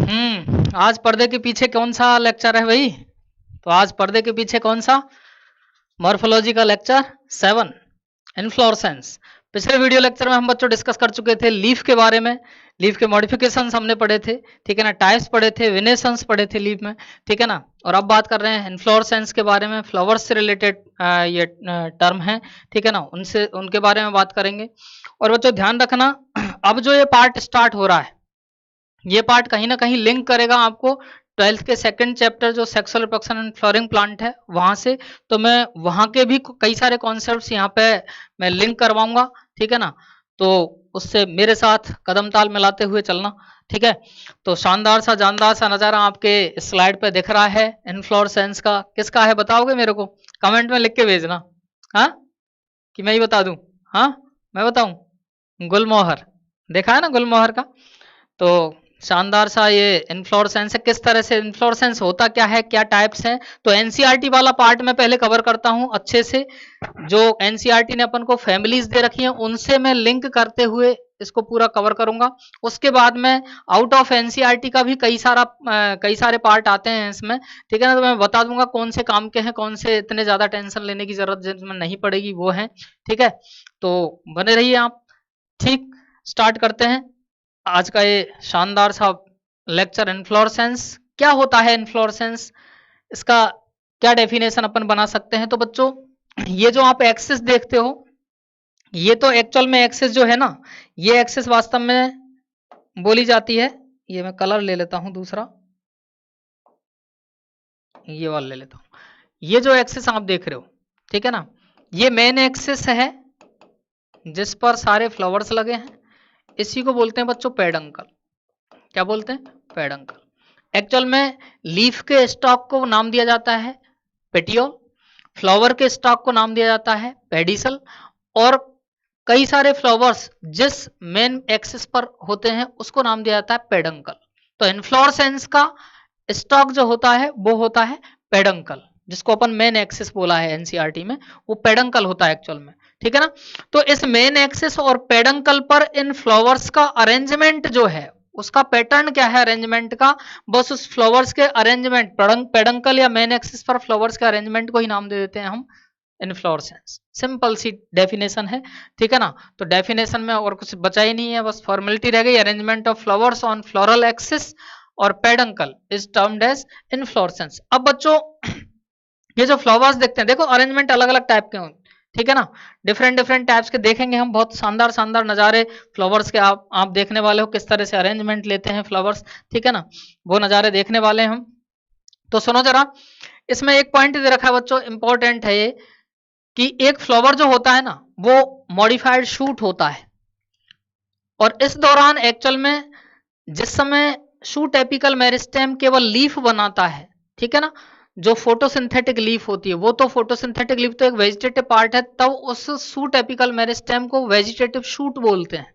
आज पर्दे के पीछे कौन सा लेक्चर है भाई? तो आज पर्दे के पीछे कौन सा? मॉर्फोलॉजी का लेक्चर 7, इन्फ्लोरेसेंस। पिछले वीडियो लेक्चर में हम बच्चों डिस्कस कर चुके थे लीफ के बारे में। लीफ के मॉडिफिकेशंस हमने पढ़े थे, ठीक है ना, टाइप्स पढ़े थे, वेनेशंस पढ़े थे लीफ में, ठीक है ना। और अब बात कर रहे हैं इन्फ्लोरेसेंस के बारे में। फ्लावर्स से रिलेटेड ये टर्म है, ठीक है ना, उनसे उनके बारे में बात करेंगे। और बच्चों ध्यान रखना, अब जो ये पार्ट स्टार्ट हो रहा है, ये पार्ट कहीं ना कहीं लिंक करेगा आपको 12th के सेकंड चैप्टर जो sexual reproduction and flowering plant है वहां से। तो मैं वहां के भी कई सारे कॉन्सेप्ट्स यहाँ पे मैं लिंक करवाऊंगा, ठीक है ना। तो उससे मेरे साथ कदम ताल मिलाते हुए चलना, ठीक है। तो शानदार सा जानदार सा नजारा आपके स्लाइड पे दिख रहा है इन्फ्लोरेसेंस का। किसका है बताओगे मेरे को? कमेंट में लिख के भेजना, हाँ, कि मैं ही बता दूं? हाँ, मैं बताऊं? गुलमोहर, देखा है ना गुलमोहर का। तो शानदार सा ये इन्फ्लोरेसेंस है। किस तरह से इन्फ्लोरेसेंस होता क्या है, क्या टाइप्स हैं, तो एनसीईआरटी वाला पार्ट मैं पहले कवर करता हूं अच्छे से। जो एनसीईआरटी ने अपन को फैमिलीज दे रखी हैं उनसे मैं लिंक करते हुए इसको पूरा कवर करूंगा। उसके बाद में आउट ऑफ एनसीईआरटी का भी कई सारे पार्ट आते हैं इसमें, ठीक है ना। तो मैं बता दूंगा कौन से काम के हैं, कौन से इतने ज्यादा टेंशन लेने की जरूरत जिसमें नहीं पड़ेगी वो है, ठीक है। तो बने रहिए आप। ठीक, स्टार्ट करते हैं आज का ये शानदार सा लेक्चर। इन्फ्लोरेसेंस क्या होता है? इन्फ्लोरेसेंस, इसका क्या डेफिनेशन अपन बना सकते हैं? तो बच्चों ये जो आप एक्सिस देखते हो, ये तो एक्चुअल में एक्सिस जो है ना, ये एक्सिस वास्तव में बोली जाती है। ये मैं कलर ले लेता हूं दूसरा, ये वाला ले लेता हूं। ये जो एक्सिस आप देख रहे हो, ठीक है ना, ये मेन एक्सिस है जिस पर सारे फ्लावर्स लगे हैं। इसी को बोलते हैं बच्चों पेडंकल। क्या बोलते हैं? पेडंकल। एक्चुअल में लीफ के स्टॉक को नाम दिया जाता है पेटियोल, फ्लावर के स्टॉक को नाम दिया जाता है पेडिसल, और कई सारे फ्लावर्स जिस मेन एक्सिस पर होते हैं उसको नाम दिया जाता है पेडंकल। तो इन्फ्लोरेसेंस का स्टॉक जो होता है वो होता है पेडंकल, जिसको अपन मेन एक्सिस बोला है एनसीईआरटी में, वो पेडंकल होता है एक्चुअल में, ठीक है ना। तो इस मेन एक्सिस और पेडंकल पर इन फ्लावर्स का अरेंजमेंट जो है, उसका पैटर्न क्या है अरेंजमेंट का, बस उस फ्लावर्स के अरेंजमेंट, पेडंकल या मेन एक्सिस पर फ्लावर्स के अरेंजमेंट को ही नाम दे देते हैं हम इन्फ्लोरेसेंस। सिंपल सी डेफिनेशन है, ठीक है ना। तो डेफिनेशन में और कुछ बचा ही नहीं है, बस फॉर्मेलिटी रह गई। Arrangement of flowers on floral axis और peduncle is termed as inflorescence. अब बच्चों ये जो फ्लावर्स देखते हैं, देखो अरेंजमेंट अलग अलग टाइप के होंगे, ठीक है ना, डिफरेंट डिफरेंट टाइप्स के देखेंगे हम। बहुत शानदार शानदार नज़ारे फ्लावर्स के आप देखने वाले हो, किस तरह से अरेंजमेंट लेते हैं फ्लावर्स, ठीक है ना, वो नज़ारे देखने वाले हैं हम। तो सुनो जरा, इसमें एक पॉइंट दे रखा है बच्चों, इंपॉर्टेंट है ये, कि एक फ्लावर जो होता है ना वो मॉडिफाइड शूट होता है। और इस दौरान एक्चुअल में जिस समय शूट एपिकल मेरिस्टेम केवल लीफ बनाता है, ठीक है ना, जो फोटोसिंथेटिक लीफ होती है, वो तो फोटोसिंथेटिक लीफ तो एक वेजिटेटिव पार्ट है, तब उस शूट एपिकल मेरिस्टेम को वेजिटेटिव शूट बोलते हैं।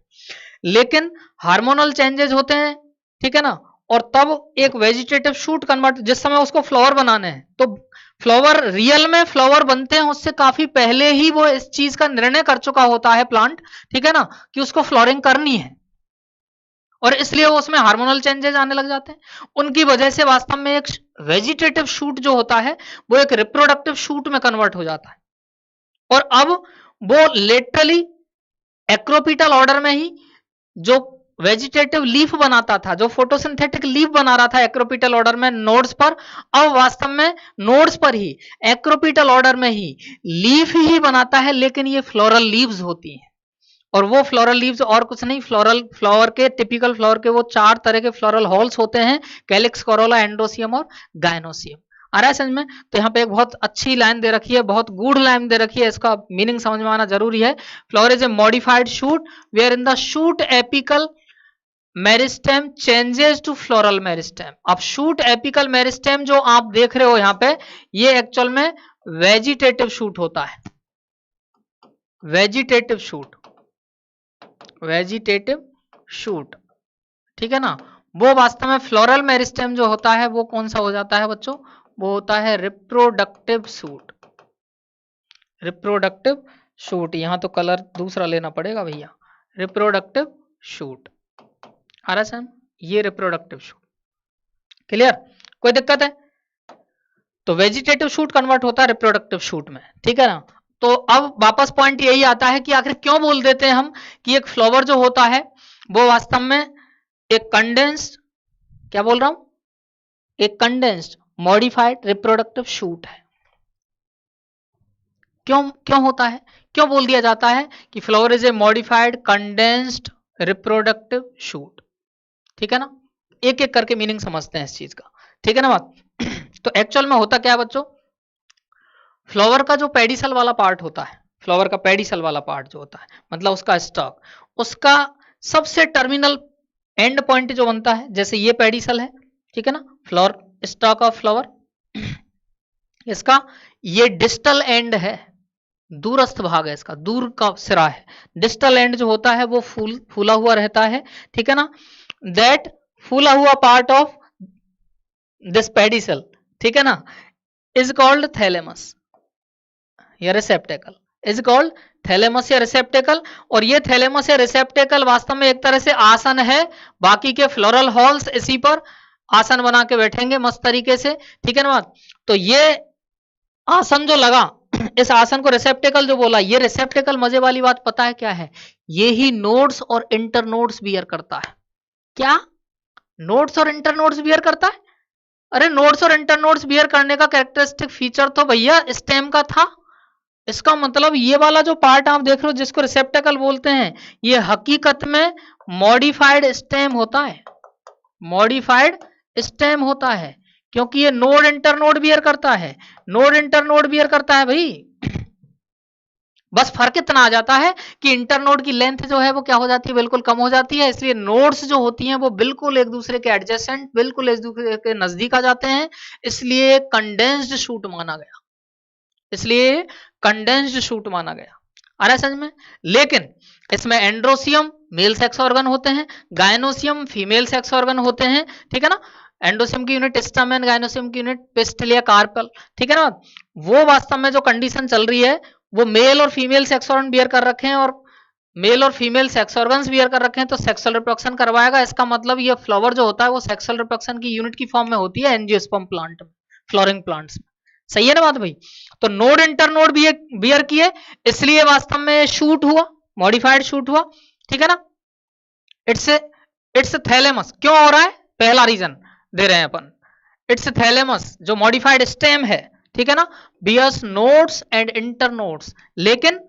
लेकिन हार्मोनल चेंजेस होते हैं, ठीक है ना, और तब एक वेजिटेटिव शूट कन्वर्ट, जिस समय उसको फ्लावर बनाने हैं, तो फ्लावर रियल में फ्लावर बनते हैं उससे काफी पहले ही वो इस चीज का निर्णय कर चुका होता है प्लांट, ठीक है ना, कि उसको फ्लोरिंग करनी है, और इसलिए वो उसमें हार्मोनल चेंजेस आने लग जाते हैं। उनकी वजह से वास्तव में एक वेजिटेटिव शूट जो होता है वो एक रिप्रोडक्टिव शूट में कन्वर्ट हो जाता है। और अब वो लेटरली एक्रोपिटल ऑर्डर में ही जो वेजिटेटिव लीफ बनाता था, जो फोटोसिंथेटिक लीफ बना रहा था एक्रोपिटल ऑर्डर में नोड्स पर, अब वास्तव में नोड्स पर ही एक्रोपिटल ऑर्डर में ही लीफ ही बनाता है, लेकिन ये फ्लोरल लीव्स होती हैं। और वो फ्लोरल लीव्स और कुछ नहीं, फ्लोरल फ्लावर के, टिपिकल फ्लावर के वो 4 तरह के फ्लोरल हॉल्स होते हैं, कैलिक्स, कोरोला, एंडोसियम और गायनोसियम। आ रहा है समझ में? तो यहाँ पे एक बहुत अच्छी लाइन दे रखी है, बहुत गूढ़ लाइन दे रखी है, इसका मीनिंग समझ में आना जरूरी है। Flower is a modified shoot where in the shoot apical meristem changes to floral meristem. अब शूट एपिकल मेरिस्टेम जो आप देख रहे हो यहाँ पे, ये एक्चुअल में वेजिटेटिव शूट होता है, वेजिटेटिव शूट, वेजिटेटिव शूट, ठीक है ना। वो वास्तव में फ्लोरल मेरिस्टेम जो होता है वो कौन सा हो जाता है बच्चों? वो होता है रिप्रोडक्टिव शूट, रिप्रोडक्टिव शूट। यहां तो कलर दूसरा लेना पड़ेगा भैया, रिप्रोडक्टिव शूट। आ रहा है, ये रिप्रोडक्टिव शूट। क्लियर? कोई दिक्कत है? तो वेजिटेटिव शूट कन्वर्ट होता है रिप्रोडक्टिव शूट में, ठीक है ना? तो अब वापस पॉइंट यही आता है कि आखिर क्यों बोल देते हैं हम कि एक फ्लावर जो होता है वो वास्तव में एक कंडेंस्ड, क्या बोल रहा हूं, एक कंडेंस्ड मॉडिफाइड रिप्रोडक्टिव शूट है। क्यों क्यों होता है, क्यों बोल दिया जाता है कि flower is a modified condensed reproductive shoot? ठीक है ना? एक एक करके मीनिंग समझते हैं इस चीज का, ठीक है ना बात? तो एक्चुअल में होता क्या है बच्चों, फ्लावर का जो पेडिसल वाला पार्ट होता है, फ्लावर का पेडिसल वाला पार्ट जो होता है, मतलब उसका स्टॉक, उसका सबसे टर्मिनल एंड पॉइंट जो बनता है, जैसे ये पेडिसल है, ठीक है ना, फ्लावर, स्टॉक ऑफ फ्लावर, इसका ये डिस्टल एंड है, दूरस्थ भाग है इसका, दूर का सिरा है। डिस्टल एंड जो होता है वो फूला हुआ रहता है, ठीक है ना? दैट फूला हुआ पार्ट ऑफ दिस पेडिसल, ठीक है ना, इज कॉल्ड थैलेमस या रिसेप्टेकल, इज कॉल्ड थैलेमस या रिसेप्टेकल। और ये थैलेमस या रिसेप्टेकल वास्तव में एक तरह से आसन है, बाकी के फ्लोरल हॉल्स इसी पर आसन बना के बैठेंगे मस्त तरीके से, ठीक है ना बात? तो ये आसन जो लगा, इस आसन को रिसेप्टेकल जो बोला, ये रिसेप्टेकल मजे वाली बात पता है क्या है, ये ही नोड्स और इंटर नोड्स बियर करता है। क्या नोड्स और इंटर नोड्स बियर करता है? अरे नोड्स और इंटर नोड्स बियर करने का कैरेक्टरिस्टिक फीचर तो भैया स्टेम का था। इसका मतलब ये वाला जो पार्ट आप देख रहे हो जिसको रिसेप्टेकल बोलते हैं, ये हकीकत में मॉडिफाइड स्टेम होता है, मॉडिफाइड स्टेम होता है, क्योंकि ये नोड इंटर नोड बियर करता है, नोड इंटर नोड बियर करता है भाई। बस फर्क इतना आ जाता है कि इंटर नोड की लेंथ जो है वो क्या हो जाती है, बिल्कुल कम हो जाती है, इसलिए नोड्स जो होती हैं वो बिल्कुल एक दूसरे के एडजेसेंट, बिल्कुल एक दूसरे के नजदीक आ जाते हैं, इसलिए कंडेंस्ड शूट माना गया, इसलिए कंडेंस्ड शूट माना गया। आ रहा है समझ में? लेकिन इसमें एंड्रोसियम मेल सेक्स ऑर्गन होते हैं, गायनोसियम फीमेल सेक्स ऑर्गन होते हैं, ठीक है ना? एंडोसियम की यूनिट स्टैमेन, गायनोसियम की यूनिट पिस्टल या कार्पल, ठीक है ना? वो वास्तव में जो कंडीशन चल रही है वो मेल और फीमेल सेक्स ऑर्गन बियर कर रखे हैं, और मेल और फीमेल सेक्स ऑर्गन्स बियर कर रखे हैं, तो सेक्सुअल रिप्रोडक्शन करवाएगा। इसका मतलब ये फ्लावर जो होता है वो सेक्सुअल रिप्रोडक्शन की यूनिट की फॉर्म में होती है एंजियोस्पर्म प्लांट में, फ्लोरिंग प्लांट्स में। सही है ना बात भाई? तो नोड इंटर नोड बियर किए, इसलिए वास्तव में शूट हुआ, मॉडिफाइड शूट हुआ, ठीक है ना? इट्स थैलेमस क्यों हो रहा है, पहला रीजन दे रहे हैं अपन, इट्स थैलेमस जो मॉडिफाइड स्टेम है, ठीक है ना, bears nodes and internodes, लेकिन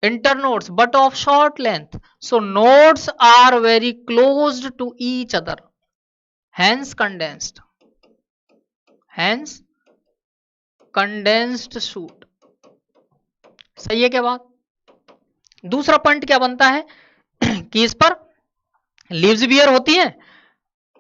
internodes but of short length, so nodes are very closed to each other, hence condensed, hence condensed shoot. सही है क्या बात? दूसरा पॉइंट क्या बनता है कि इस पर लीव्स बियर होती हैं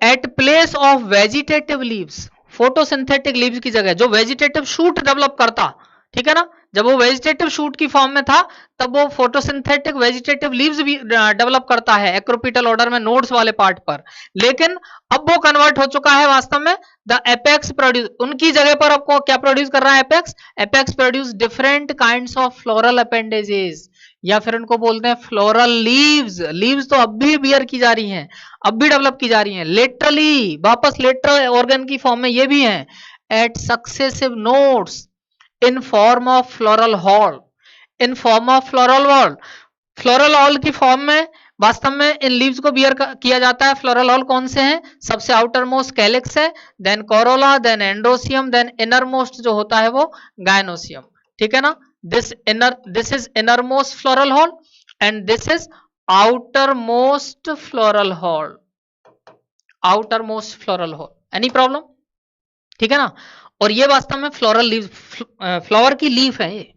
at place of vegetative leaves, photosynthetic leaves की जगह, जो वेजिटेटिव शूट डेवलप करता, ठीक है ना, जब वो वेजिटेटिव शूट की फॉर्म में था तब वो फोटोसिंथेटिक वेजिटेटिव लीव्स भी डेवलप करता है एक्रोपिटल ऑर्डर में नोड्स वाले पार्ट पर, लेकिन अब वो कन्वर्ट हो चुका है वास्तव में द एपेक्स प्रोड्यूस, उनकी जगह पर आपको क्या प्रोड्यूस कर रहा है apex, apex produce different kinds of floral appendages, या फिर उनको बोलते हैं फ्लोरल लीव्स। लीव्स तो अब भी बियर की जा रही हैं, अब भी डेवलप की जा रही हैं, लेटरली वापस लेटरल ऑर्गन की फॉर्म में ये भी हैं at successive nodes in form of floral whorl, in form of floral whorl, floral whorl की फॉर्म में वास्तव में इन लीव्स को बियर किया जाता है। फ्लोरल हॉल कौन से हैं? सबसे आउटर मोस्ट कैलिक्स है, then corolla, then androecium, then inner most जो होता है वो गायनोसियम, ठीक है ना? this is innermost floral hall and this is outermost floral hall, outermost floral hall, any problem? ठीक है ना? और ये वास्तव में फ्लोरल लीव, फ्लावर की लीफ है, ये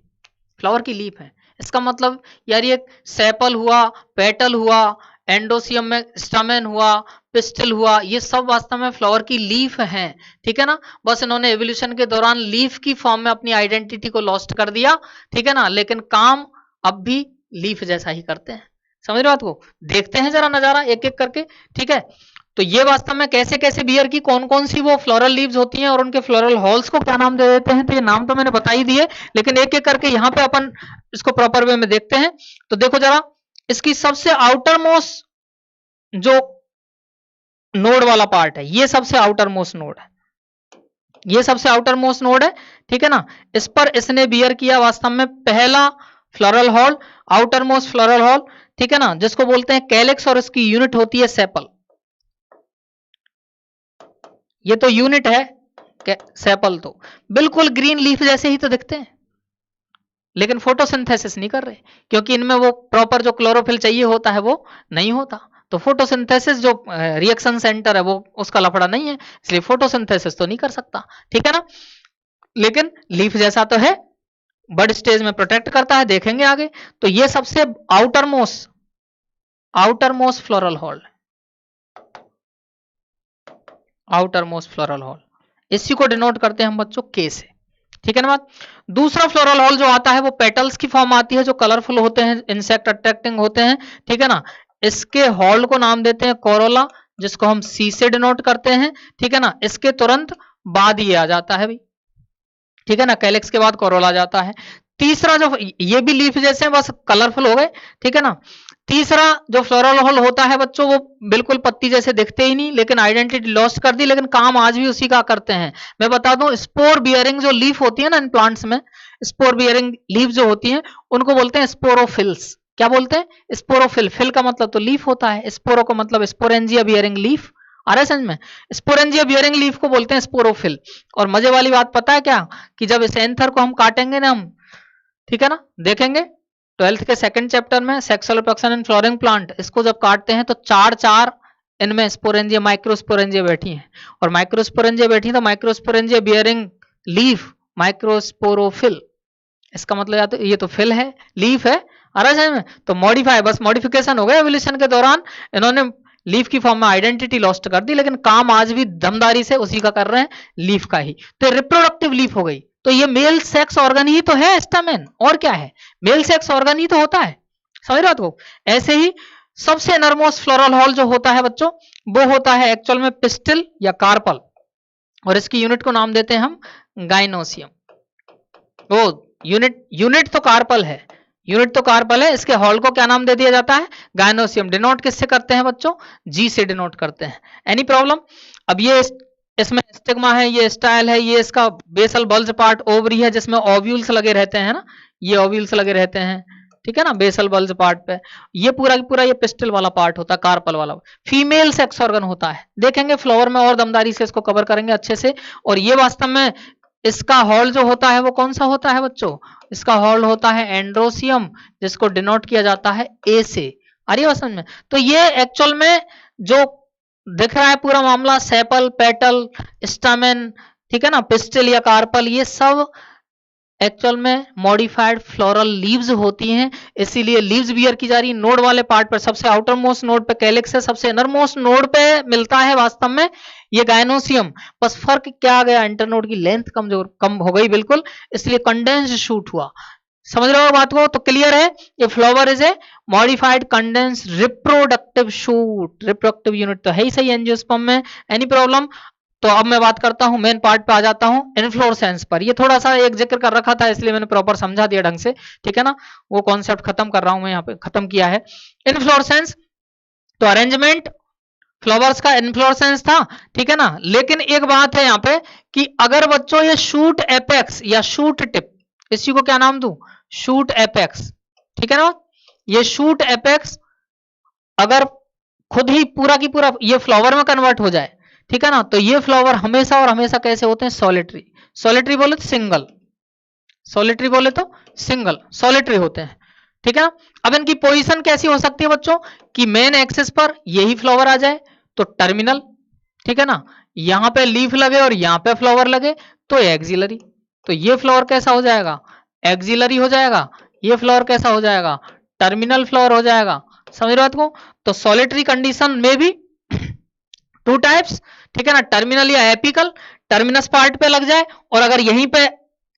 फ्लावर की लीफ है। इसका मतलब यार ये सेपल हुआ, पेटल हुआ, एंडोसियम में स्टमेन हुआ, पिस्टल हुआ, ये सब वास्तव में फ्लावर की लीफ हैं, ठीक है ना? बस इन्होंने एवोल्यूशन के दौरान लीफ की फॉर्म में अपनी आइडेंटिटी को लॉस्ट कर दिया, ठीक है ना, लेकिन काम अब भी लीफ जैसा ही करते हैं। समझ रहे बात को? देखते हैं जरा नजारा एक एक करके, ठीक है? तो ये वास्तव में कैसे कैसे बियर की कौन कौन सी वो फ्लोरल लीव्स होती हैं और उनके फ्लोरल हॉल्स को क्या नाम दे देते हैं, तो ये नाम तो मैंने बता ही दिए, लेकिन एक एक करके यहाँ पे अपन इसको प्रॉपर वे में देखते हैं। तो देखो जरा, इसकी सबसे आउटर मोस्ट जो नोड वाला पार्ट है, ये सबसे आउटर मोस्ट नोड है, ये सबसे आउटर मोस्ट नोड है, ठीक है ना। इस पर इसने बियर किया वास्तव में पहला floral hall, outer most floral hall, ठीक है ना, जिसको बोलते हैं कैलिक्स और इसकी यूनिट होती है सेपल। ये तो यूनिट है सेपल, तो बिल्कुल ग्रीन लीफ जैसे ही तो दिखते हैं, लेकिन फोटोसिंथेसिस नहीं कर रहे, क्योंकि इनमें वो प्रॉपर जो क्लोरोफिल चाहिए होता है वो नहीं होता। तो फोटोसिंथेसिस जो रिएक्शन सेंटर है वो उसका लफड़ा नहीं है, इसलिए फोटोसिंथेसिस तो नहीं कर सकता, ठीक है ना। लेकिन लीफ जैसा तो है, बड स्टेज में प्रोटेक्ट करता है, देखेंगे आगे। तो ये सबसे outer most floral hall, outer most floral hall, इसी को डिनोट करते हैं हम बच्चों के से, ठीक है ना बात। दूसरा फ्लोरल हॉल जो आता है वो पेटल्स की फॉर्म आती है, जो कलरफुल होते हैं, इंसेक्ट अट्रैक्टिंग होते हैं, ठीक है ना। इसके हॉल को नाम देते हैं कोरोला, जिसको हम सी से डिनोट करते हैं, ठीक है ना। इसके तुरंत बाद ये आ जाता है भाई, ठीक है ना, कैलिक्स के बाद कोरोला जाता है। तीसरा जो, ये भी लीफ जैसे हैं, बस कलरफुल हो गए, ठीक है ना। तीसरा जो फ्लोरल हॉल होता है बच्चों, वो बिल्कुल पत्ती जैसे दिखते ही नहीं, लेकिन आइडेंटिटी लॉस्ट कर दी, लेकिन काम आज भी उसी का करते हैं। मैं बता दूं, स्पोर बियरिंग जो लीफ होती है ना इन प्लांट्स में, स्पोर बियरिंग लीफ जो होती हैं उनको बोलते हैं स्पोरोफिल्स। क्या बोलते हैं? स्पोरोफिल। फिल का मतलब तो लीफ होता है, स्पोरो का मतलब स्पोरेंजिया बियरिंग लीफ। आ रहा है समझ में? स्पोरेंजिया बियरिंग लीफ को बोलते हैं स्पोरोफिल। और मजे वाली बात पता है क्या, कि जब इस एंथर को हम काटेंगे ना हम, ठीक है ना, देखेंगे 12th के सेकंड चैप्टर में sexual reproduction in flowering plant, इसको जब काटते हैं तो चार इनमें स्पोरेंजिया, माइक्रोस्पोरेंजिया बैठी हैं, और माइक्रोस्पोरेंजिया बैठी तो माइक्रोस्पोरेंजिया बियरिंग लीफ माइक्रोस्पोरोफिल। इसका मतलब या तो ये तो फिल है, लीफ है, आ रहा है में, तो मॉडिफाई, बस मॉडिफिकेशन हो गया एवोल्यूशन के दौरान, इन्होंने लीफ की फॉर्म में आइडेंटिटी लॉस्ट कर दी, लेकिन काम आज भी दमदारी से उसी का कर रहे हैं, लीफ का ही। तो रिप्रोडक्टिव लीफ हो गई, तो ये मेल सेक्स ऑर्गन ही तो है स्टैमेन, और क्या है, मेल सेक्स ऑर्गन ही तो होता है, समझ रहे हो? ऐसे ही सबसे इनरमोस्ट फ्लोरल हॉल जो होता है बच्चों, वो होता है एक्चुअल में पिस्टिल या कार्पल, और इसकी यूनिट को नाम देते हैं हम गाइनोसियम। वो यूनिट तो कार्पल है, यूनिट तो कार्पल है, इसके हॉल को क्या नाम दे दिया जाता है? गाइनोसियम। डिनोट किससे करते हैं बच्चों? जी से डिनोट करते हैं। Any problem? अब ये इसमें स्टिग्मा है, ये स्टाइल है, ये इसका बेसल बल्ज पार्ट ओवरी है जिसमें ओव्यूल्स लगे रहते हैं ना, ये ओव्यूल्स लगे रहते हैं, ठीक है ना, बेसल बल्ज पार्ट पे। ये पूरा की पूरा ये पिस्टल वाला पार्ट होता है, कार्पल वाला। फीमेल सेक्स ऑर्गन होता है, देखेंगे फ्लावर में और दमदारी से इसको कवर करेंगे अच्छे से। और ये वास्तव में इसका हॉल जो होता है वो कौन सा होता है बच्चों? इसका हॉल होता है एंड्रोसियम, जिसको डिनोट किया जाता है ए से। आ रही है समझ में? तो ये एक्चुअल में जो दिख रहा है पूरा मामला, सेपल, पेटल, स्टामेन, ठीक है ना, पिस्टल या कार्पल, ये सब एक्चुअल में मॉडिफाइड फ्लोरल लीव्स होती हैं, इसीलिए लीव्स बियर की जा रही है। नोड वाले पार्ट पर सबसे आउटर मोस्ट नोड पे कैलिक्स है, सबसे इनर मोस्ट नोड पे मिलता है वास्तव में ये गाइनोसियम। बस फर्क क्या आ गया, इंटरनोड की लेंथ कम हो गई बिल्कुल, इसलिए कंडेंस शूट हुआ। समझ रहे हो बात को? तो क्लियर है, ये flower is a modified condense reproductive shoot. Reproductive unit तो है ही सही एंजियोस्पर्म में। Any problem? तो अब मैं बात करता हूं, मेन पार्ट पे आ जाता हूं, इन्फ्लोरेसेंस पर। ये थोड़ा सा एक जिक्र कर रखा था, इसलिए मैंने प्रॉपर समझा दिया ढंग से, ठीक है ना, वो कॉन्सेप्ट खत्म कर रहा हूं मैं यहाँ पे, खत्म किया है। इन्फ्लोरेसेंस तो अरेंजमेंट फ्लावर्स का इन्फ्लोरेसेंस था, ठीक है ना। लेकिन एक बात है यहाँ पे कि अगर बच्चों ये शूट एपेक्स या शूट टिप, इसी को क्या नाम दूं? शूट एपेक्स, ठीक है ना। ये शूट एपेक्स अगर खुद ही पूरा की पूरा ये फ्लावर में कन्वर्ट हो जाए, ठीक है ना, तो ये फ्लावर हमेशा और हमेशा कैसे होते हैं? सॉलिटरी। सॉलिटरी बोले तो सिंगल, सॉलिटरी बोले तो सिंगल, सॉलिटरी होते हैं, ठीक है ना। अब इनकी पोजीशन कैसी हो सकती है बच्चों, कि मेन एक्सिस पर यही फ्लावर आ जाए तो टर्मिनल, ठीक है ना, यहां पे लीफ लगे और यहां पे फ्लावर लगे तो एक्सिलरी। तो ये फ्लावर कैसा हो जाएगा? एक्सिलरी हो जाएगा। ये फ्लावर कैसा हो जाएगा? टर्मिनल फ्लावर हो जाएगा। समझ रहे हो बात को? तो सॉलिटरी कंडीशन में भी टू टाइप्स, ठीक है ना, टर्मिनल या एपिकल, टर्मिनस पार्ट पे लग जाए, और अगर यहीं पे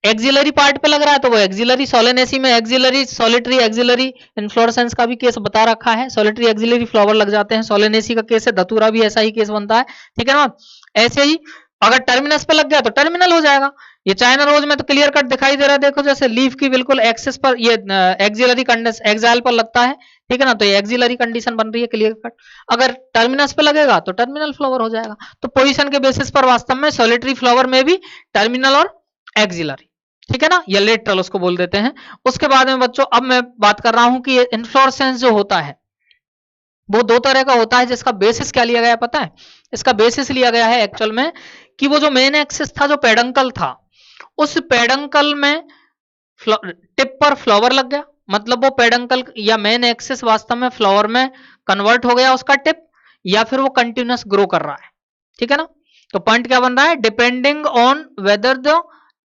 एक्सिलरी पार्ट पे लग रहा है तो वो एक्सिलरी। सोलेनेसी में एक्सिलरी, सॉलिटरी एक्सिलरी इन्फ्लोरेसेंस का भी केस बता रखा है, सॉलिटरी एक्सिलरी फ्लावर लग जाते हैं। सोलेनेसी का केस है, धतूरा भी ऐसा ही केस बनता है, ठीक है ना। ऐसे ही अगर टर्मिनस पे लग गया तो टर्मिनल हो जाएगा। ये चाइना रोज में तो क्लियर कट दिखाई दे रहा है, देखो जैसे लीफ की बिल्कुल एक्सिस पर ये एक्सिलरी कंडीशन एक्साइल पर लगता है, ठीक है ना, तो ये एक्सिलरी कंडीशन बन रही है क्लियर कट। अगर टर्मिनस पे लगेगा तो टर्मिनल फ्लावर हो जाएगा। तो पोजीशन के बेसिस पर वास्तव में सॉलिटरी फ्लावर में भी टर्मिनल और एक्सिलरी, ठीक है ना, या लेटरल उसको बोल देते हैं। उसके बाद में बच्चों अब मैं बात कर रहा हूं कि ये इन्फ्लोरेसेंस जो होता है वो दो तरह का होता है, जिसका बेसिस क्या लिया गया है पता है? इसका बेसिस लिया गया है एक्चुअल में कि वो जो मेन एक्सिस था, जो पेडंकल था, उस पेडंकल में टिप पर फ्लावर लग गया, मतलब वो पेडंकल या मेन एक्सिस वास्तव में फ्लावर में कन्वर्ट हो गया उसका टिप, या फिर वो कंटिन्यूअस ग्रो कर रहा है, ठीक है ना। तो पॉइंट क्या बन रहा है? Depending on whether the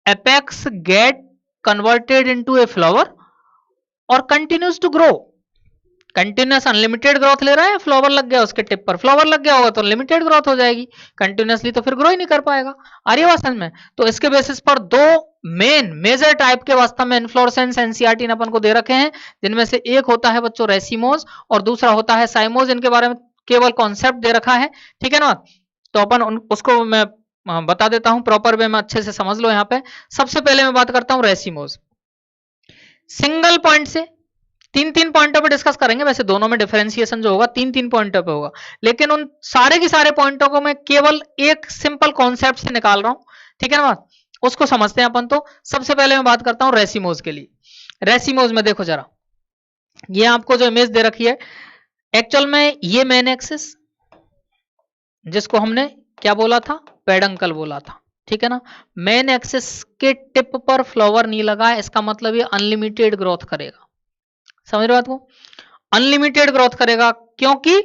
apex get converted into a flower और continues to grow. Continues unlimited growth ले रहा है, फ्लावर लग गया उसके टिप पर, फ्लावर लग गया होगा तो अनलिमिटेड ग्रोथ हो जाएगी, कंटिन्यूसली तो फिर ग्रो ही नहीं कर पाएगा। आ रही है समझ में? तो इसके बेसिस पर दो मेजर टाइप के वास्तव में इन्फ्लोरेसेंस एनसीईआरटी ने अपन को दे रखे हैं, जिनमें से एक होता है बच्चों रेसिमोज और दूसरा होता है साइमोज। इनके बारे में केवल कॉन्सेप्ट दे रखा है, ठीक है ना। तो अपन उसको मैं बता देता हूं प्रॉपर वे में, अच्छे से समझ लो। यहाँ पे सबसे पहले मैं बात करता हूं रेसिमोज। सिंगल पॉइंट से तीन पॉइंटों पे डिस्कस करेंगे, वैसे दोनों में डिफरेंशिएशन जो होगा तीन पॉइंटों पे होगा, लेकिन उन सारे के सारे पॉइंटों को मैं केवल एक सिंपल कॉन्सेप्ट से निकाल रहा हूं, ठीक है ना, उसको समझते हैं अपन। तो सबसे पहले मैं बात करता हूं रेसिमोज के लिए। रेसिमोज में देखो जरा, ये आपको जो इमेज दे रखी है, एक्चुअल में ये मेन एक्सिस जिसको हमने क्या बोला था? पेडंकल बोला था, ठीक है ना। मेन एक्सिस के टिप पर फ्लावर नहीं लगा है, इसका मतलब ये अनलिमिटेड ग्रोथ करेगा। समझ रहे हो बात को? अनलिमिटेड ग्रोथ करेगा क्योंकि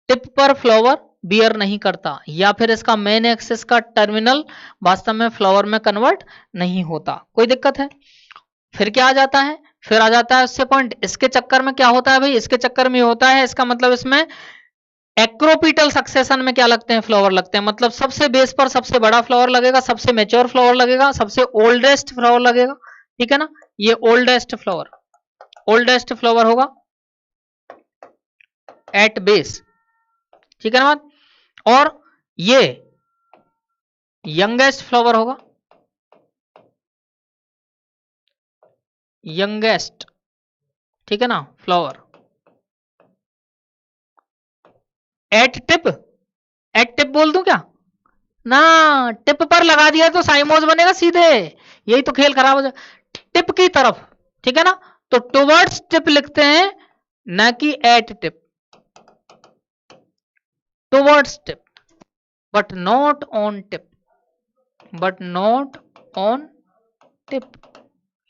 टिप पर फ्लावर बियर नहीं करता, या फिर इसका मेन एक्सिस का टर्मिनल वास्तव में फ्लावर में कन्वर्ट नहीं होता। कोई दिक्कत है? फिर क्या आ जाता है? फिर आ जाता है उससे पॉइंट, इसके चक्कर में क्या होता है भाई? इसके चक्कर में होता है, इसका मतलब इसमें एक्रोपीटल सक्सेशन में क्या लगते हैं? फ्लावर लगते हैं। मतलब सबसे बेस पर सबसे बड़ा फ्लावर लगेगा, सबसे मेच्योर फ्लावर लगेगा, सबसे ओल्डेस्ट फ्लावर लगेगा, ठीक है ना। ये ओल्डेस्ट फ्लावर होगा एट बेस, ठीक है ना बात। और ये यंगेस्ट फ्लावर होगा, यंगेस्ट, ठीक है ना, फ्लावर एट टिप बोल दूं क्या? ना, टिप पर लगा दिया तो साइमोज बनेगा सीधे, यही तो खेल खराब हो जाए। टिप की तरफ, ठीक है ना, तो टुवर्ड्स टिप लिखते हैं, ना कि at tip, towards tip, but not on tip,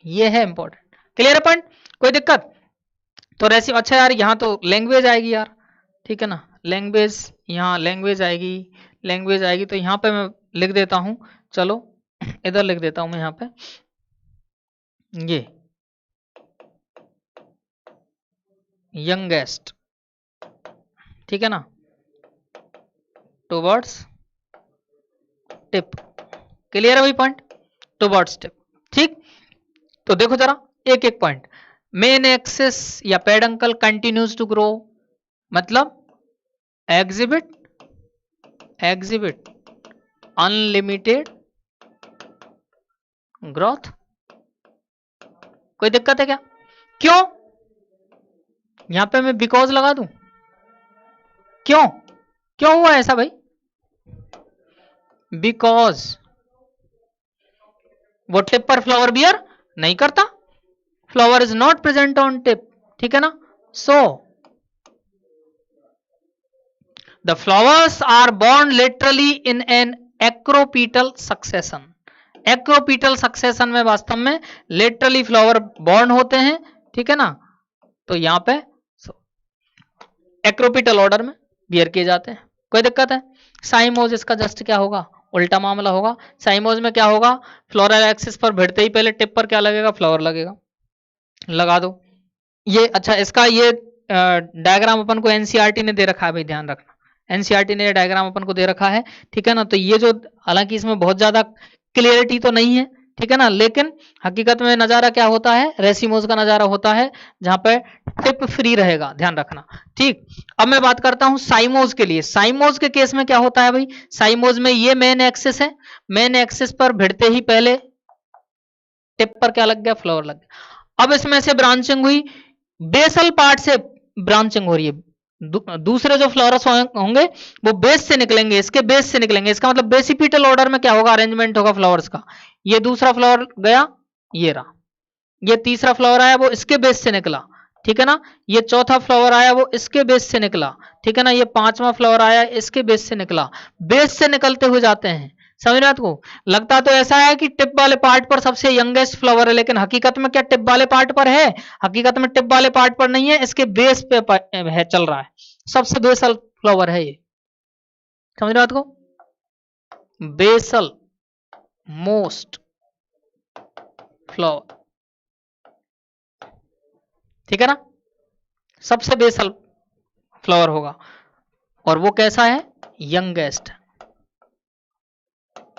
ये है इंपॉर्टेंट। Clear point? कोई दिक्कत? तो रेसिम, अच्छा यार यहाँ तो लैंग्वेज आएगी यार, ठीक है ना, लैंग्वेज, यहाँ लैंग्वेज आएगी तो यहाँ पे मैं लिख देता हूं, चलो इधर लिख देता हूं मैं यहाँ पे, ये यंगेस्ट, ठीक है ना, टुवर्ड्स टिप। क्लियर है वही पॉइंट? टुवर्ड्स टिप, ठीक। तो देखो जरा एक एक पॉइंट। मेन एक्सिस या पेडंकल कंटिन्यूज टू ग्रो, मतलब एग्जिबिट अनलिमिटेड ग्रोथ। कोई दिक्कत है क्या? क्यों? यहां पे मैं बिकॉज लगा दूं, क्यों हुआ ऐसा भाई? बिकॉज वो टिप पर फ्लावर बियर नहीं करता, flower is not present on tip, ठीक है ना। So the flowers are borne literally in an acropetal succession. Acropetal succession में वास्तव में लिटरली फ्लावर बॉर्न होते हैं, ठीक है ना। तो यहां पे एक्रोपीटल ऑर्डर में बियर किए जाते हैं। कोई दिक्कत है? साइमोज इसका जस्ट क्या होगा? उल्टा मामला होगा। साइमोज में क्या होगा? फ्लोरल एक्सिस पर भिड़ते ही पहले टिप पर क्या लगेगा? फ्लावर लगेगा। लगा दो ये। अच्छा, इसका ये डायग्राम अपन को एनसीईआरटी ने दे रखा है भाई, ध्यान रखना, एनसीईआरटी ने डायग्राम अपन को दे रखा है, ठीक है ना। तो ये जो, हालांकि इसमें बहुत ज्यादा क्लियरिटी तो नहीं है, ठीक है ना। लेकिन हकीकत में नजारा क्या होता है, रेसिमोज का नजारा होता है जहां पे टिप फ्री रहेगा, ध्यान रखना। ठीक, अब मैं बात करता हूं साइमोज के लिए। साइमोज के केस में क्या होता है भाई, साइमोज में ये मेन एक्सिस है, मेन एक्सिस पर भिड़ते ही पहले टिप पर क्या लग गया, फ्लावर लग गया। अब इसमें से ब्रांचिंग हुई, बेसल पार्ट से ब्रांचिंग हो रही है। दूसरे जो फ्लोरस होंगे वो बेस से निकलेंगे, इसके बेस से निकलेंगे। इसका मतलब बेसिपिटल ऑर्डर में क्या होगा, अरेंजमेंट होगा फ्लावर्स का। ये दूसरा फ्लावर गया, ये रहा, ये तीसरा फ्लावर आया वो इसके बेस से निकला, ठीक है ना। ये चौथा फ्लावर आया वो इसके बेस से निकला, ठीक है ना। ये पांचवा फ्लावर आया इसके बेस से निकला, बेस से निकलते हुए जाते हैं। समझ रहे आपको, लगता तो ऐसा है कि टिप वाले पार्ट पर सबसे यंगेस्ट फ्लावर है, लेकिन हकीकत में क्या टिप वाले पार्ट पर है, हकीकत में टिप वाले पार्ट पर नहीं है, इसके बेस पे है, चल रहा है, सबसे बेसल फ्लावर है ये। समझ रहे आपको, बेसल मोस्ट फ्लावर, ठीक है ना, सबसे बेसल फ्लावर होगा। और वो कैसा है, यंगेस्ट,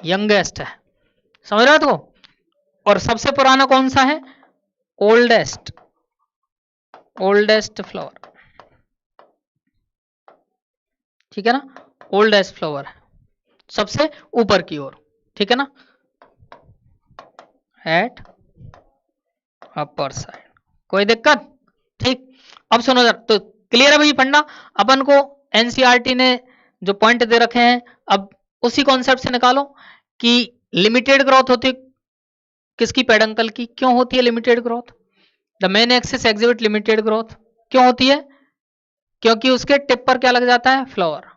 यंगेस्ट है। समझ रहे हो। और सबसे पुराना कौन सा है, ओल्डेस्ट, ओल्डेस्ट फ्लावर, ठीक है ना, ओल्डेस्ट फ्लावर है सबसे ऊपर की ओर, ठीक है ना, एट अपर साइड। कोई दिक्कत, ठीक। अब सुनो जरा, तो क्लियर है भाई फंडा। अपन को एनसीईआरटी ने जो पॉइंट दे रखे हैं, अब उसी कॉन्सेप्ट से निकालो कि लिमिटेड ग्रोथ होती किसकी, पेडंकल की। क्यों होती है limited growth, the main axis exhibit limited growth. क्यों होती है, क्योंकि उसके टिप पर क्या लग जाता है, flower.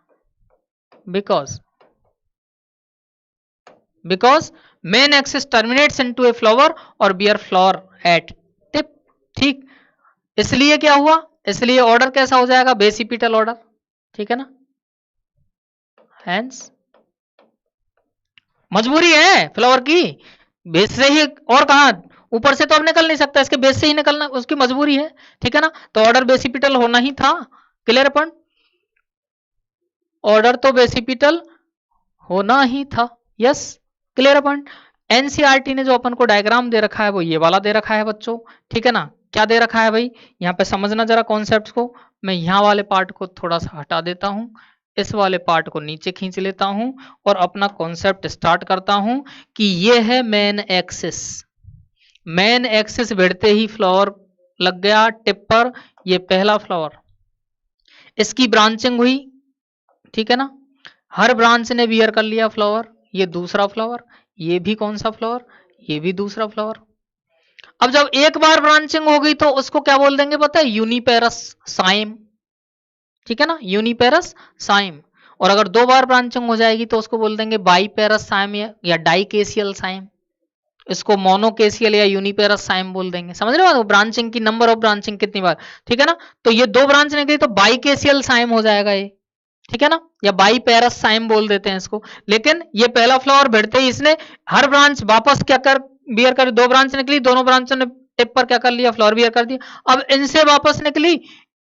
Because main axis terminates into a flower और बियर फ्लावर एट टिप। ठीक, इसलिए क्या हुआ, इसलिए ऑर्डर कैसा हो जाएगा, बेसिपिटल ऑर्डर, ठीक है ना। हैंस मजबूरी है फ्लावर की, बेस से ही, और कहां, ऊपर से तो अब निकल नहीं सकता, इसके बेस से ही निकलना उसकी मजबूरी है, ठीक है ना। तो ऑर्डर बेसिपिटल होना ही था। क्लियर अपन, ऑर्डर तो बेसिपिटल होना ही था। यस, क्लियर अपन। एनसीईआरटी ने जो अपन को डायग्राम दे रखा है वो ये वाला दे रखा है बच्चों, ठीक है ना। क्या दे रखा है भाई, यहाँ पे समझना जरा कॉन्सेप्ट को। मैं यहाँ वाले पार्ट को थोड़ा सा हटा देता हूं, इस वाले पार्ट को नीचे खींच लेता हूं और अपना कॉन्सेप्ट स्टार्ट करता हूं कि ये है मेन एक्सिस। मेन एक्सिस भिड़ते ही फ्लावर लग गया टिप पर, ये पहला फ्लावर, इसकी ब्रांचिंग हुई, ठीक है ना। हर ब्रांच ने बियर कर लिया फ्लावर, ये दूसरा फ्लावर, ये भी कौन सा फ्लावर, ये भी दूसरा फ्लावर। अब जब एक बार ब्रांचिंग हो गई तो उसको क्या बोल देंगे पता है, यूनिपेरस साइम, ठीक है ना, यूनिपेरस साइम। और अगर दो बार ब्रांचिंग हो जाएगी तो उसको बोल देंगे बाईपेरस साइम या डाइकेसियल साइम। इसको मोनोकेसियल या यूनिपेरस साइम बोल देंगे। समझ रहे हो ब्रांचिंग की, नंबर ऑफ ब्रांचिंग कितनी बार, ठीक है ना। तो ये दो ब्रांच निकली तो बाइकेसियल साइम हो जाएगा ये, ठीक है ना, या बाईपेरस साइम बोल देते हैं इसको। लेकिन ये पहला फ्लावर भिड़ते ही इसने हर ब्रांच वापस क्या कर बियर कर, दो ब्रांच निकली, दोनों ब्रांचों ने टिप पर क्या कर लिया, फ्लावर बियर कर दिया। अब इनसे वापस निकली,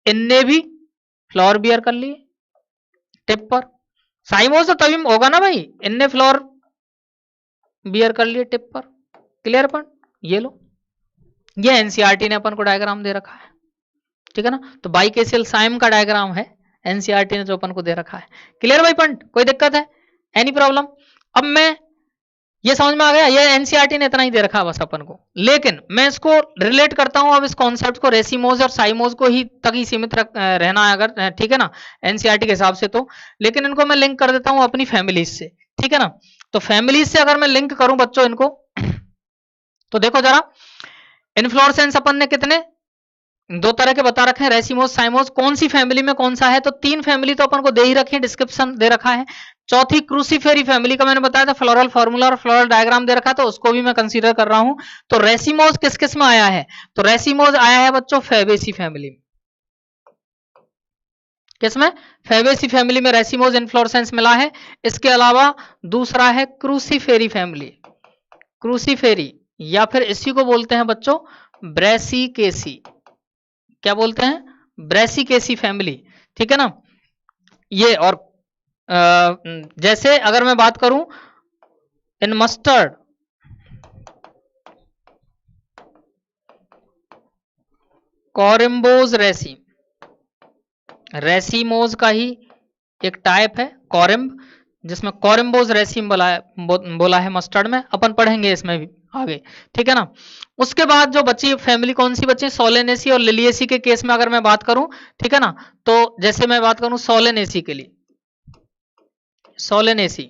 इनने भी फ्लावर बियर कर लिए टिप पर। साइमोस तो तभी होगा ना भाई, इनने फ्लावर बियर कर लिए टिप पर। क्लियर अपन, ये लो, ये एनसीईआरटी ने अपन को डायग्राम दे रखा है, ठीक है ना। तो बाइकेसियल साइम का डायग्राम है एनसीईआरटी ने जो अपन को दे रखा है। क्लियर भाई पंट, कोई दिक्कत है, एनी प्रॉब्लम। अब मैं ये समझ में आ गया, ये एनसीईआरटी ने इतना ही दे रखा है बस अपन को। लेकिन मैं इसको रिलेट करता हूं अब इस कॉन्सेप्ट को रेसिमोज और साइमोज को ही तक ही सीमित रहना है अगर, ठीक है ना, एनसीईआरटी के हिसाब से तो। लेकिन इनको मैं लिंक कर देता हूं अपनी फैमिलीज से, ठीक है ना। तो फैमिलीज से अगर मैं लिंक करूं बच्चों इनको, तो देखो जरा, इन्फ्लोरेसेंस अपन ने कितने, दो तरह के बता रखे हैं, रेसिमोज साइमोज। कौन सी फैमिली में कौन सा है, तो तीन फैमिली तो अपन को दे ही रखी है, डिस्क्रिप्शन दे रखा है। चौथी क्रूसीफेरी फैमिली का मैंने बताया था, फ्लोरल फॉर्मूला और फ्लोरल डायग्राम दे रखा था, उसको भी मैं कंसीडर कर रहा हूं। तो रेसिमोज किस किस में आया है, तो रेसिमोज आया है बच्चों फैबेसी फैमिली में। किसमें, फैबेसी फैमिली में रेसिमोज इन्फ्लोरेसेंस मिला है। इसके अलावा दूसरा है क्रूसीफेरी फैमिली, क्रूसीफेरी या फिर इसी को बोलते हैं बच्चों ब्रेसिकेसी। क्या बोलते हैं, ब्रेसिकेसी फैमिली, ठीक है ना। ये और जैसे अगर मैं बात करूं इन मस्टर्ड, कोरिम्बोज रेसिम, रेसिमोज का ही एक टाइप है कोरिम्ब, जिसमें कोरिम्बोज रेसिम बोला है मस्टर्ड में, अपन पढ़ेंगे इसमें भी आगे, ठीक है ना। उसके बाद जो बची फैमिली कौन सी बची, सोलेनेसी और लिलिएसी के केस में अगर मैं बात करूं, ठीक है ना, तो जैसे मैं बात करूं सोलेनेसी के लिए, सोलेनेसी,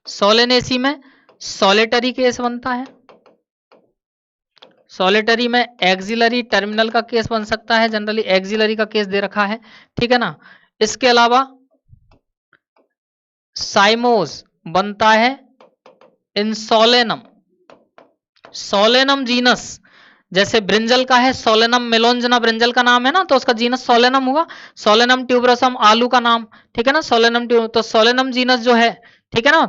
सोलेनेसी में सोलिटरी केस बनता है, सोलिटरी में एक्सिलरी टर्मिनल का केस बन सकता है, जनरली एक्सिलरी का केस दे रखा है, ठीक है ना। इसके अलावा साइमोज बनता है इंसोलेनम, सोलेनम जीनस, जैसे ब्रिंजल का है सोलेनम मेलोंजना, ब्रिंजल का नाम है ना, तो उसका जीनस सोलेनम होगा, सोलेनम ट्यूबरसम आलू का नाम, ठीक है ना, सोलेनम ट्यूब, तो सोलेनम जीनस जो है, ठीक है ना,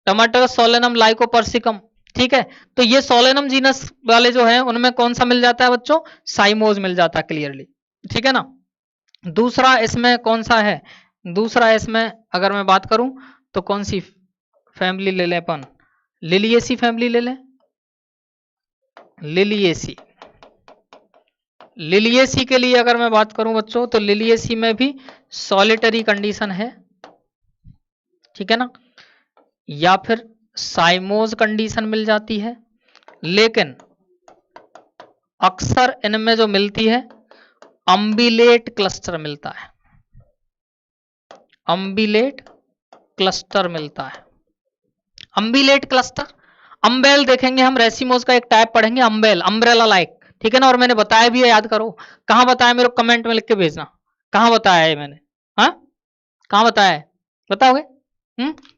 टमाटर सोलेनम लाइकोपर्सिकम, ठीक है। तो ये सोलेनम जीनस वाले जो है उनमें कौन सा मिल जाता है बच्चों, साइमोज मिल जाता है क्लियरली, ठीक है ना। दूसरा इसमें कौन सा है, दूसरा इसमें अगर मैं बात करूं तो कौन सी फैमिली ले लें अपन, लिलिएसी फैमिली ले लें, लिलिएसी, लिलिएसी के लिए अगर मैं बात करूं बच्चों तो लिलिएसी में भी सॉलिटरी कंडीशन है, ठीक है ना, या फिर साइमोज कंडीशन मिल जाती है, लेकिन अक्सर इनमें जो मिलती है अम्बिलेट क्लस्टर मिलता है, अम्बिलेट क्लस्टर मिलता है, अम्बिलेट क्लस्टर, अम्बेल देखेंगे हम, रेसिमोज का एक टाइप पढ़ेंगे अम्बेल, अम्ब्रेला लाइक, ठीक है ना, और मैंने बताया भी है, याद करो, कहां बताया मेरे को कमेंट में लिख के भेजना, कहां बताया है मैंने, हाँ कहां बताया है, बताओगे,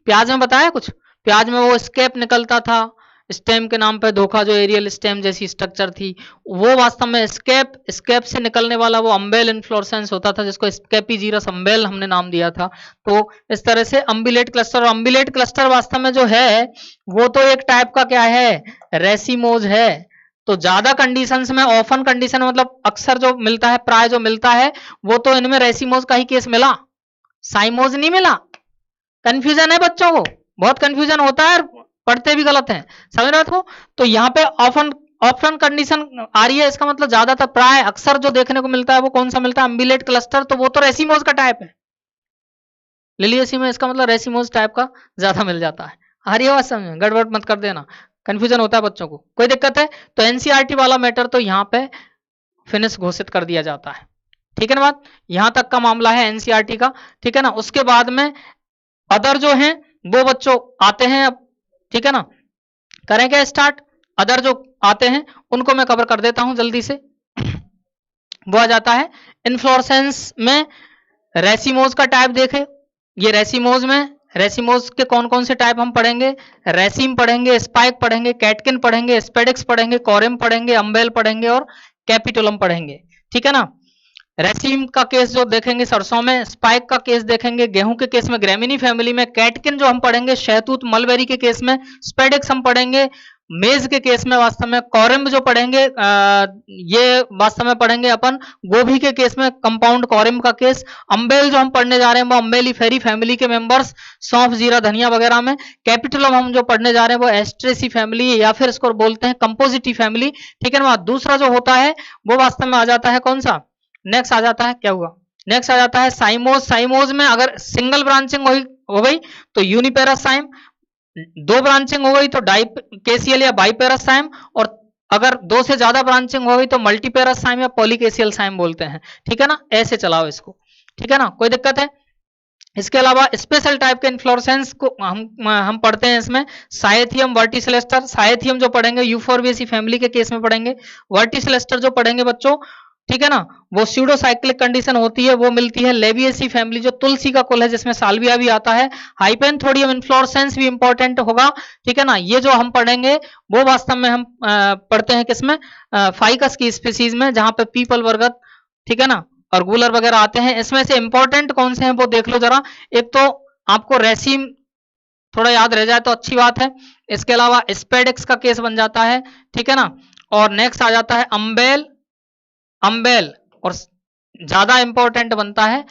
प्याज में बताया कुछ, प्याज में वो स्केप निकलता था, स्टेम के नाम पे धोखा, जो एरियल स्टेम जैसी स्ट्रक्चर थी, वो वास्तव में स्केप से निकलने वाला वो अम्बेल इन्फ्लोरेसेंस होता था, जिसको स्केपीजीरस अम्बेल हमने नाम दिया था। तो इस तरह से अम्बिलेट क्लस्टर, और अम्बिलेट क्लस्टर वास्तव में जो है वो तो एक टाइप का क्या है, रेसिमोज है। तो ज्यादा कंडीशंस में, ऑफन कंडीशन मतलब अक्सर जो मिलता है, प्राय जो मिलता है, वो तो इनमें रेसिमोज का ही केस मिला, साइमोज नहीं मिला। कंफ्यूजन है बच्चों को, बहुत कंफ्यूजन होता है, पढ़ते भी गलत हैं, समझ रहे हो। तो यहाँ पे ऑफन ऑप्शन कंडीशन आ रही है, इसका मतलब ज्यादातर प्राय अक्सर जो देखने को मिलता है वो कौन सा मिलता है, अम्बिलेट क्लस्टर, तो वो तो रेसिमोज का टाइप है, लिलिएसी में इसका मतलब रेसिमोज टाइप का ज्यादा मिल जाता है। आ रही है बात समझ में, गड़बड़ मत कर देना, कंफ्यूजन होता है बच्चों को, कोई दिक्कत है तो एनसीईआरटी वाला मैटर तो यहाँ पे फिनिश घोषित कर दिया जाता है, ठीक है ना बात, यहां तक का मामला है एनसीईआरटी का, ठीक है ना। उसके बाद में अदर जो हैं वो बच्चों आते हैं अब, ठीक है ना, करें क्या स्टार्ट, अदर जो आते हैं उनको मैं कवर कर देता हूं जल्दी से। वो आ जाता है इन्फ्लोरेसेंस में, रेसिमोज का टाइप देखे, ये रेसिमोज में, रेसिमोज के कौन कौन से टाइप हम पढ़ेंगे, रेसिम पढ़ेंगे, स्पाइक पढ़ेंगे, कैटकिन पढ़ेंगे, स्पेडिक्स पढ़ेंगे, कोरिम पढ़ेंगे, अम्बेल पढ़ेंगे और कैपिटुलम पढ़ेंगे, ठीक है ना। रेसिम का केस जो देखेंगे सरसों में, स्पाइक का केस देखेंगे गेहूं के केस में ग्रेमिनी फैमिली में, कैटकिन जो हम पढ़ेंगे शहतूत मलबेरी के केस में, स्पेडिक्स हम पढ़ेंगे मेज के केस में, वास्तव में कोरिम्ब जो पढ़ेंगे ये वास्तव में पढ़ेंगे अपन गोभी के केस में, कंपाउंड कोरिम्ब का केस, अम्बेल जो हम पढ़ने जा रहे हैं वो अम्बेली फेरी फैमिली के मेंबर्स, सौंफ जीरा धनिया वगैरह में, कैपिटुलम हम जो पढ़ने जा रहे हैं वो एस्ट्रेसी फैमिली या फिर इसको बोलते हैं कंपोजिटी फैमिली, ठीक है ना। दूसरा जो होता है वो वास्तव में आ जाता है कौन सा, नेक्स्ट आ जाता है, क्या हुआ, नेक्स्ट आ जाता है साइमोज, साइमोज में अगर सिंगल ब्रांचिंग हो गई तो यूनिपेरासाइम, दो ब्रांचिंग हो गई तो डाइकेसियल या बाइपेरासाइम, और अगर दो से ज्यादा ब्रांचिंग हो गई तो मल्टीपेरासाइम या पॉलीकेसियल साइम बोलते हैं, ठीक है ना, ऐसे चलाओ इसको, ठीक है ना, कोई दिक्कत है। इसके अलावा स्पेशल टाइप के इन्फ्लोरेसेंस को हम पढ़ते हैं इसमें, साइथियम वर्टिसिलेस्टर, साइथियम जो पढ़ेंगे यूफोर्बिएसी फैमिली के केस में पढ़ेंगे, वर्टिसिलेस्टर जो पढ़ेंगे बच्चों, ठीक है ना, वो स्यूडोसाइक्लिक कंडीशन होती है, वो मिलती है लेविएसी फैमिली जो तुलसी का कुल है जिसमें साल्विया भी आता है, हाइपेंथोडियम इन्फ्लोरेसेंस भी इंपॉर्टेंट होगा, ठीक है ना। ये जो हम पढ़ेंगे वो वास्तव में हम पढ़ते हैं किसमें, फाइकस की स्पीसीज में, जहां पे पीपल बरगद, ठीक है ना, और गूलर वगैरह आते हैं। इसमें से इंपॉर्टेंट कौन से हैं वो देख लो जरा, एक तो आपको रेसिम थोड़ा याद रह जाए तो अच्छी बात है, इसके अलावा स्पेडिक्स का केस बन जाता है, ठीक है ना, और नेक्स्ट आ जाता है अम्बेल, अम्बेल, और ज्यादा इंपॉर्टेंट बनता है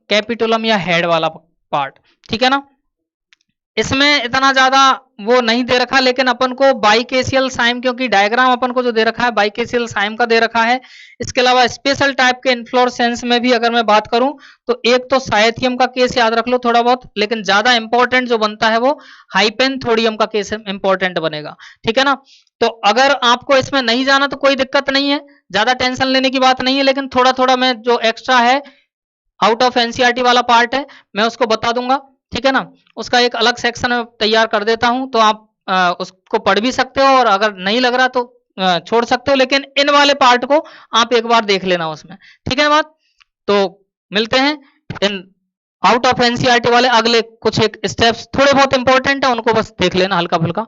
कैपिटुलम या हेड वाला पार्ट, ठीक है ना। इसमें इतना ज्यादा वो नहीं दे रखा, लेकिन अपन को बाइकेशियल साइम, क्योंकि डायग्राम अपन को जो दे रखा है बाइकेशियल साइम का दे रखा है। इसके अलावा स्पेशल टाइप के इन्फ्लोरेसेंस में भी अगर मैं बात करूं तो एक तो साइथियम का केस याद रख लो थोड़ा बहुत, लेकिन ज्यादा इंपॉर्टेंट जो बनता है वो हाइपेनथोडियम का केस इंपॉर्टेंट बनेगा, ठीक है ना। तो अगर आपको इसमें नहीं जाना तो कोई दिक्कत नहीं है, ज्यादा टेंशन लेने की बात नहीं है, लेकिन थोड़ा थोड़ा मैं जो एक्स्ट्रा है आउट ऑफ एनसीईआरटी वाला पार्ट है मैं उसको बता दूंगा, ठीक है ना। उसका एक अलग सेक्शन तैयार कर देता हूं, तो आप उसको पढ़ भी सकते हो, और अगर नहीं लग रहा तो छोड़ सकते हो, लेकिन इन वाले पार्ट को आप एक बार देख लेना उसमें, ठीक है बात। तो मिलते हैं इन आउट ऑफ एनसीईआरटी वाले अगले कुछ एक स्टेप्स, थोड़े बहुत इंपॉर्टेंट है उनको बस देख लेना हल्का फुल्का।